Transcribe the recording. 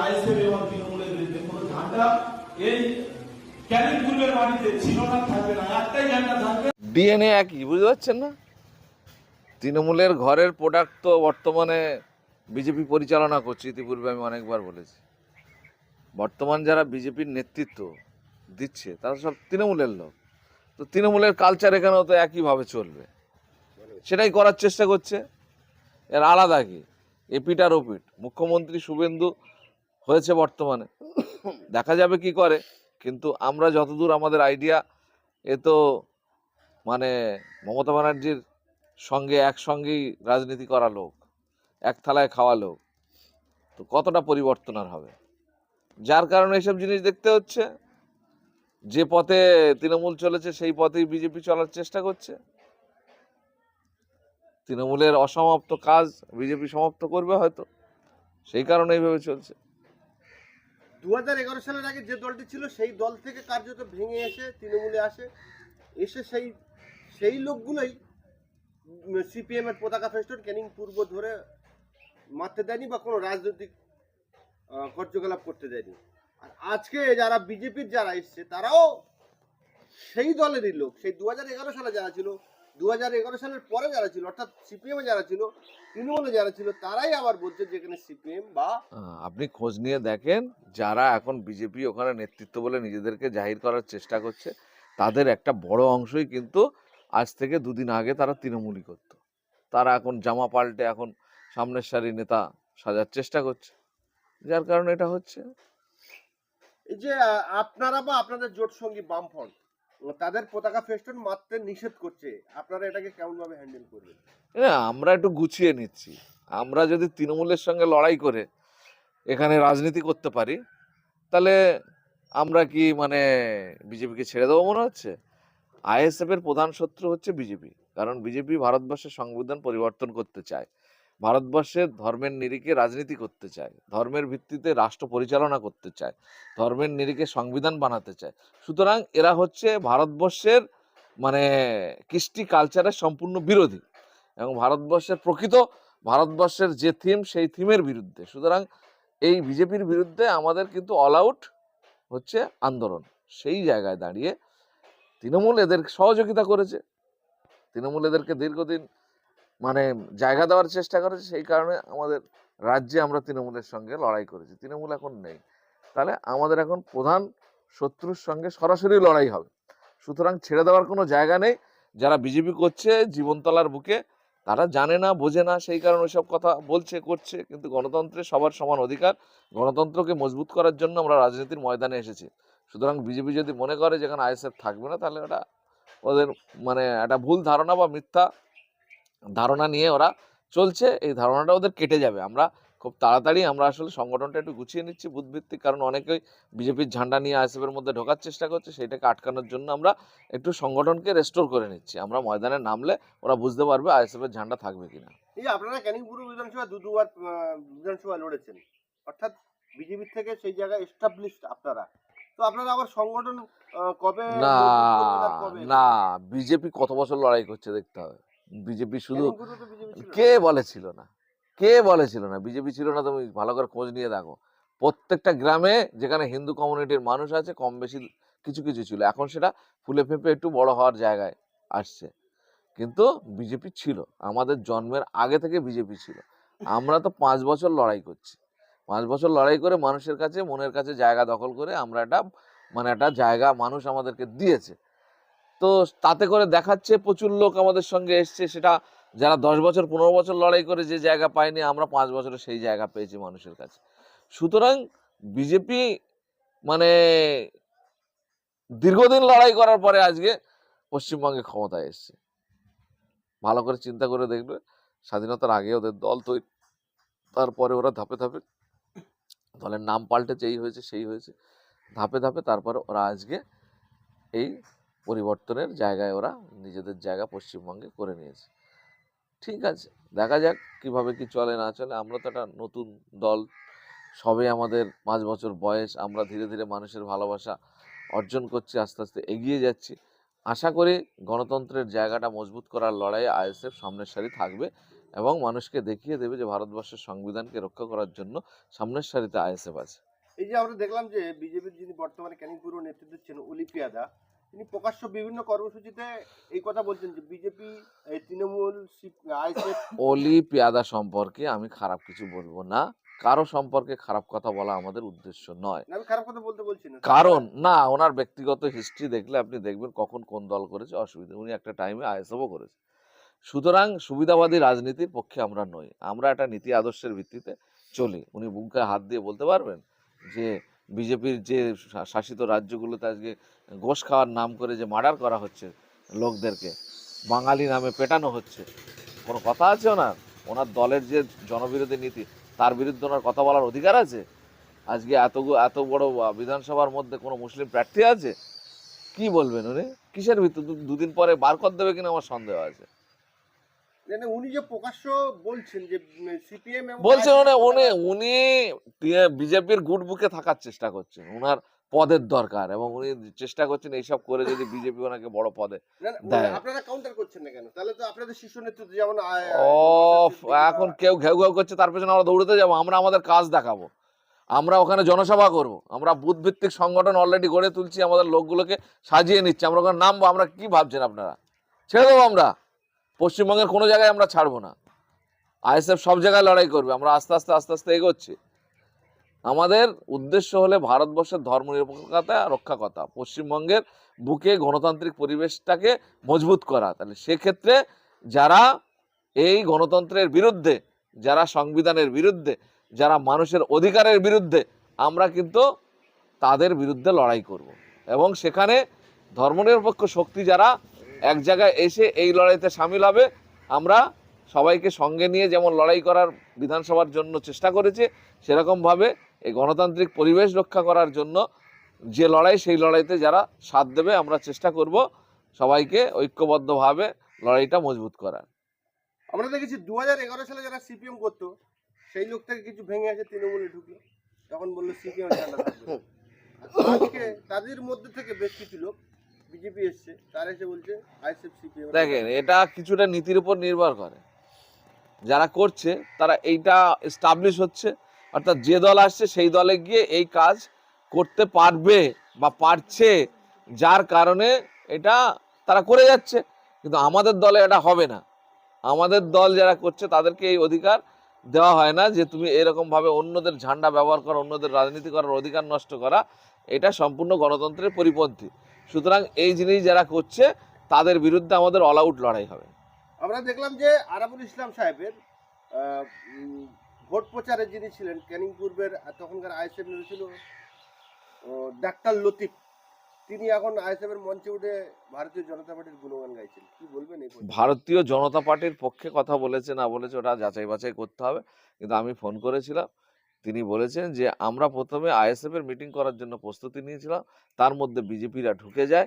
ISF এবং তৃণমূলের বিরুদ্ধে কোনো ঝান্ডা এই ক্যানিং পূর্বের মাটিতে ছিল না, থাকবে না, একটাই ঝান্ডা থাকবে। ডিএনএ একই, বুঝতে পারছেন না? তৃণমূলের ঘরের প্রোডাক্ট তো বর্তমানে বিজেপি পরিচালনা করছে, ইতিপূর্বে আমি অনেকবার বলেছি। বর্তমান যারা বিজেপির নেতৃত্ব দিচ্ছে তারা সব তৃণমূলের লোক, তো তৃণমূলের কালচার এখানেও তো একইভাবে চলবে, সেটাই করার চেষ্টা করছে। এর আলাদা কি? এপিট আর ওপিট। মুখ্যমন্ত্রী শুভেন্দু হয়েছে বর্তমানে, দেখা যাবে কি করে। কিন্তু আমরা যতদূর আমাদের আইডিয়া, এ তো মানে মমতা ব্যানার্জির সঙ্গে একসঙ্গেই রাজনীতি করা লোক, এক থালায় খাওয়া লোক, তো কতটা পরিবর্তন আর হবে? যার কারণে এসব জিনিস দেখতে হচ্ছে। যে পথে তৃণমূল চলেছে সেই পথেই বিজেপি চলার চেষ্টা করছে। তৃণমূলের অসমাপ্ত কাজ বিজেপি সমাপ্ত করবে হয়তো, সেই কারণে এইভাবে চলছে। 2011 সালের আগে যে দলটি ছিল সেই দল থেকে কার্যত ভেঙে এসে তৃণমূলে এসে সেই লোকগুলোই সিপিএম এর পতাকা ফেস্টন ক্যানিং পূর্ব ধরে মারতে দেয়নি বা কোনো রাজনৈতিক কার্যকলাপ করতে দেয়নি। আর আজকে যারা বিজেপির যারা এসছে তারাও সেই দলেরই লোক। সেই 2011 সালে যারা ছিল, 2011 সালের পরে যারা ছিল, অর্থাৎ সিপিএম যারা ছিল, তৃণমূলে যারা ছিল, তারাই আবার বলছে যেখানে সিপিএম বা আপনি খোঁজ নিয়ে দেখেন, যারা এখন বিজেপি ওখানে নেতৃত্ব বলে নিজেদেরকে জাহির করার চেষ্টা করছে, তাদের একটা বড় অংশই কিন্তু আজ থেকে দুদিন আগে তারা তৃণমূলই করত। তারা এখন জামা পাল্টে এখন সামনের সারি নেতা সাজার চেষ্টা করছে, যার কারণে এটা হচ্ছে। এই যে আপনারা বা আপনাদের জোট সঙ্গী বামফ্রন্ট তাদের পতাকা ফেস্টন মারতে নিষেধ করছে, আপনারা এটাকে কেমন ভাবে হ্যান্ডেল করবেন? আমরা একটু গুছিয়ে নিচ্ছি। আমরা যদি তৃণমূলের সঙ্গে লড়াই করে এখানে রাজনীতি করতে পারি, তাহলে আমরা কি মানে বিজেপিকে ছেড়ে দেবো মনে হচ্ছে? আইএসএফ এর প্রধান শত্রু হচ্ছে বিজেপি, কারণ বিজেপি ভারতবর্ষের সংবিধান পরিবর্তন করতে চায়, ভারতবর্ষের ধর্মের নিরিখে রাজনীতি করতে চায়, ধর্মের ভিত্তিতে রাষ্ট্র পরিচালনা করতে চায়, ধর্মের নিরিখে সংবিধান বানাতে চায়। সুতরাং এরা হচ্ছে ভারতবর্ষের মানে কৃষ্টি কালচারের সম্পূর্ণ বিরোধী এবং ভারতবর্ষের যে থিম সেই থিমের বিরুদ্ধে। সুতরাং এই বিজেপির বিরুদ্ধে আমাদের কিন্তু অল আউট হচ্ছে আন্দোলন। সেই জায়গায় দাঁড়িয়ে তৃণমূল এদের সহযোগিতা করেছে, তৃণমূল এদেরকে দীর্ঘদিন মানে জায়গা দেওয়ার চেষ্টা করেছে, সেই কারণে আমাদের রাজ্যে আমরা তৃণমূলের সঙ্গে লড়াই করেছি। তৃণমূল এখন নেই, তাহলে আমাদের এখন প্রধান শত্রুর সঙ্গে সরাসরি লড়াই হবে। সুতরাং ছেড়ে দেওয়ার কোনো জায়গা নেই। যারা বিজেপি করছে জীবনতলার বুকে, তারা জানে না, বোঝে না, সেই কারণে ওইসব কথা বলছে, করছে। কিন্তু গণতন্ত্রে সবার সমান অধিকার, গণতন্ত্রকে মজবুত করার জন্য আমরা রাজনীতির ময়দানে এসেছি। সুতরাং বিজেপি যদি মনে করে যেখানে আইএসএফ থাকবে না, তাহলে ওটা ওদের মানে একটা ভুল ধারণা বা মিথ্যা ধারণা নিয়ে ওরা চলছে। এই ধারণাটা ওদের কেটে যাবে। আমরা খুব তাড়াতাড়ি আমরা আসলে সংগঠনটা একটু গুছিয়ে নিচ্ছি বুথভিত্তিক, কারণ অনেকেই বিজেপির ঝান্ডা নিয়ে আইএসএফ এর মধ্যে ঢোকার চেষ্টা করছে, সেইটাকে আটকানোর জন্য আমরা একটু সংগঠনকে রেস্টোর করে নিচ্ছি। আমরা ময়দানে নামলে ওরা বুঝতে পারবে আইএসএফ এর ঝান্ডা থাকবে কিনা। এই যে আপনারা ক্যানিং পূর্ব বিধানসভা দুবার বিধানসভা লড়েছেন, অর্থাৎ বিজেপি থেকে সেই জায়গায় এস্টাবলিশড আপনারা, তো আপনারা আবার সংগঠন কবে না মজবুত করবেন আর কবে? না, বিজেপি কত বছর লড়াই করছে দেখতে হবে। বিজেপি শুধু ক্যানিং পূর্বে তো বিজেপি ছিল না। কে বলেছিল না? কে বলেছিল না বিজেপি ছিল না? তুমি ভালো করে খোঁজ নিয়ে দেখো। প্রত্যেকটা গ্রামে যেখানে হিন্দু কমিউনিটির মানুষ আছে কম বেশি কিছু কিছু ছিল, এখন সেটা ফুলে ফেঁপে একটু বড় হওয়ার জায়গায় আসছে। কিন্তু বিজেপি ছিল, আমাদের জন্মের আগে থেকে বিজেপি ছিল। আমরা তো 5 বছর লড়াই করছি, 5 বছর লড়াই করে মানুষের কাছে মনের কাছে জায়গা দখল করে আমরা একটা জায়গা মানুষ আমাদেরকে দিয়েছে। তো তাতে করে দেখাচ্ছে প্রচুর লোক আমাদের সঙ্গে এসছে, সেটা যারা 10 বছর 15 বছর লড়াই করে যে জায়গা পায়নি, আমরা 5 বছরে সেই জায়গা পেয়েছি মানুষের কাছে। সুতরাং বিজেপি মানে দীর্ঘদিন লড়াই করার পরে আজকে পশ্চিমবঙ্গে ক্ষমতায় এসছে। ভালো করে চিন্তা করে দেখবে, স্বাধীনতার আগে ওদের দল তৈরি, তারপরে ওরা ধাপে ধাপে দলের নাম পাল্টেছে, এই হয়েছে সেই হয়েছে, ধাপে ধাপে তারপরে ওরা আজকে এই পরিবর্তনের জায়গায় ওরা নিজেদের জায়গা পশ্চিমবঙ্গে করে নিয়েছে। ঠিক আছে, দেখা যাক কিভাবে কি চলে না চলে। আমরা তো একটা নতুন দল, সবে আমাদের 5 বছর বয়স, আমরা ধীরে ধীরে মানুষের ভালোবাসা অর্জন করছি, আস্তে আস্তে এগিয়ে যাচ্ছি। আশা করি গণতন্ত্রের জায়গাটা মজবুত করার লড়াইয়ে আইএসএফ সামনের সারি থাকবে এবং মানুষকে দেখিয়ে দেবে যে ভারতবর্ষের সংবিধানকে রক্ষা করার জন্য সামনের সারিতে আইএসএফ আছে। এই যে আমরা দেখলাম যে বিজেপির যিনি বর্তমানে ক্যানিং পূর্ব নেতৃত্ব দিচ্ছেন অলিপিয়াদা, তিনি প্রকাশ্য বিভিন্ন কর্মসূচিতে এই কথা বলছেন যে বিজেপি, তৃণমূল, আইএসএফ। অলি পেয়াদা সম্পর্কে আমি খারাপ কিছু বলবো না, কারো সম্পর্কে খারাপ কথা বলা আমাদের উদ্দেশ্য নয়। আমি খারাপ কথা বলতে বলছি না, কারণ না, ওনার ব্যক্তিগত হিস্ট্রি দেখলে আপনি দেখবেন কখন কোন দল করেছে, অসুবিধা, উনি একটা টাইমে আইএসএফও করেছে। সুতরাং সুবিধাবাদী রাজনীতির পক্ষে আমরা নই, আমরা একটা নীতি আদর্শের ভিত্তিতে চলি। উনি বুকে হাত দিয়ে বলতে পারবেন যে বিজেপির যে শাসিত রাজ্যগুলোতে আজকে গোশ খাওয়ার নাম করে যে মার্ডার করা হচ্ছে লোকদেরকে, বাঙালি নামে পেটানো হচ্ছে, কোনো কথা আছে ওনার? ওনার দলের যে জনবিরোধী নীতি তার বিরুদ্ধে ওনার কথা বলার অধিকার আছে? আজকে এত বড় বিধানসভার মধ্যে কোনো মুসলিম প্রার্থী আছে? কি বলবেন উনি? কিসের ভিত্তিতে? দুদিন পরে বার করে দেবে কিনা আমার সন্দেহ আছে। উনি যে প্রকাশ্য বলছেন যে সিপিএম বলছেন উনি বিজেপির গুড বুকে থাকার চেষ্টা করছেন, ওনার পদের দরকার, এবং উনি চেষ্টা করছেন এইসব করে যদি বিজেপি ওনাকে বড় পদে দেয়। আপনারা কাউন্টার করছেন না কেন? তাহলে তো আপনাদের শীর্ষ নেতৃত্ব যেমন এখন কেউ ঘেউ ঘেউ করছে, তার পেছনে আমরা দৌড়তে যাবো? আমরা আমাদের কাজ দেখাবো, আমরা ওখানে জনসভা করব, আমরা বুথ ভিত্তিক সংগঠন অলরেডি গড়ে তুলছি, আমাদের লোকগুলোকে সাজিয়ে নিচ্ছি, আমরা ওখানে নামবো। আমরা কি ভাবছেন আপনারা? ছেড়ে দেবো আমরা? পশ্চিমবঙ্গের কোনো জায়গায় আমরা ছাড়বো না, আইএসএফ সব জায়গায় লড়াই করবে। আমরা আস্তে আস্তে এগোচ্ছি। আমাদের উদ্দেশ্য হলে ভারতবর্ষের ধর্মনিরপেক্ষতা রক্ষা কথা, পশ্চিমবঙ্গের বুকে গণতান্ত্রিক পরিবেশটাকে মজবুত করা। তাহলে সেক্ষেত্রে যারা এই গণতন্ত্রের বিরুদ্ধে, যারা সংবিধানের বিরুদ্ধে, যারা মানুষের অধিকারের বিরুদ্ধে, আমরা কিন্তু তাদের বিরুদ্ধে লড়াই করব। এবং সেখানে ধর্মনিরপেক্ষ শক্তি যারা এক জায়গায় এসে এই লড়াইতে সামিল হবে, আমরা সবাইকে সঙ্গে নিয়ে যেমন লড়াই করার বিধানসভার জন্য চেষ্টা করেছি, সেরকমভাবে এই গণতান্ত্রিক পরিবেশ রক্ষা করার জন্য যে লড়াই, সেই লড়াইতে যারা সাথ দেবে আমরা চেষ্টা করব সবাইকে ঐক্যবদ্ধভাবে লড়াইটা মজবুত করার। আমরা দেখেছি 2011 সালে যারা সিপিএম করতো সেই লোক থেকে কিছু ভেঙে এসে তৃণমূলে ঢুকলো, তখন বললো সিপিএম ঠান্ডা থাকবে। আজকে তাদের মধ্যে থেকে বেশ কিছু লোক বিজেপি এসছে, তারা এসে বলছে আইএসএফ সিপিএম। দেখেন, এটা কিছুটা নীতির উপর নির্ভর করে। যারা করছে তারা এইটা এস্টাবলিশ হচ্ছে, অর্থাৎ যে দল আসছে সেই দলে গিয়ে এই কাজ করতে পারবে বা পারছে, যার কারণে এটা তারা করে যাচ্ছে। কিন্তু আমাদের দলে এটা হবে না। আমাদের দল যারা করছে তাদেরকে এই অধিকার দেওয়া হয় না যে তুমি এরকম ভাবে অন্যদের ঝান্ডা ব্যবহার করা, অন্যদের রাজনীতি করার অধিকার নষ্ট করা, এটা সম্পূর্ণ গণতন্ত্রের পরিপন্থী। সুতরাং এই জিনিস যারা করছে তাদের বিরুদ্ধে আমাদের অল আউট লড়াই হবে। আমরা দেখলাম যে আরাবুল ইসলাম সাহেবের ভোট প্রচারে যিনি ছিলেন ক্যানিং পূর্বের তখনকার আইএসএফ নেতা ছিল ডাক্তার লতিফ, তিনি এখন আইএসএফ এর মঞ্চে উঠে ভারতীয় জনতা পার্টির গুণগান গাইছেন। কি বলবেন এই প্রসঙ্গে? ভারতীয় জনতা পার্টির পক্ষে কথা বলেছে না বলেছে ওটা যাচাই বাছাই করতে হবে, কিন্তু আমি ফোন করেছিলাম, তিনি বলেছেন যে আমরা প্রথমে আইএসএফ এর মিটিং করার জন্য প্রস্তুতি নিয়েছিলাম, তার মধ্যে বিজেপিরা ঢুকে যায়।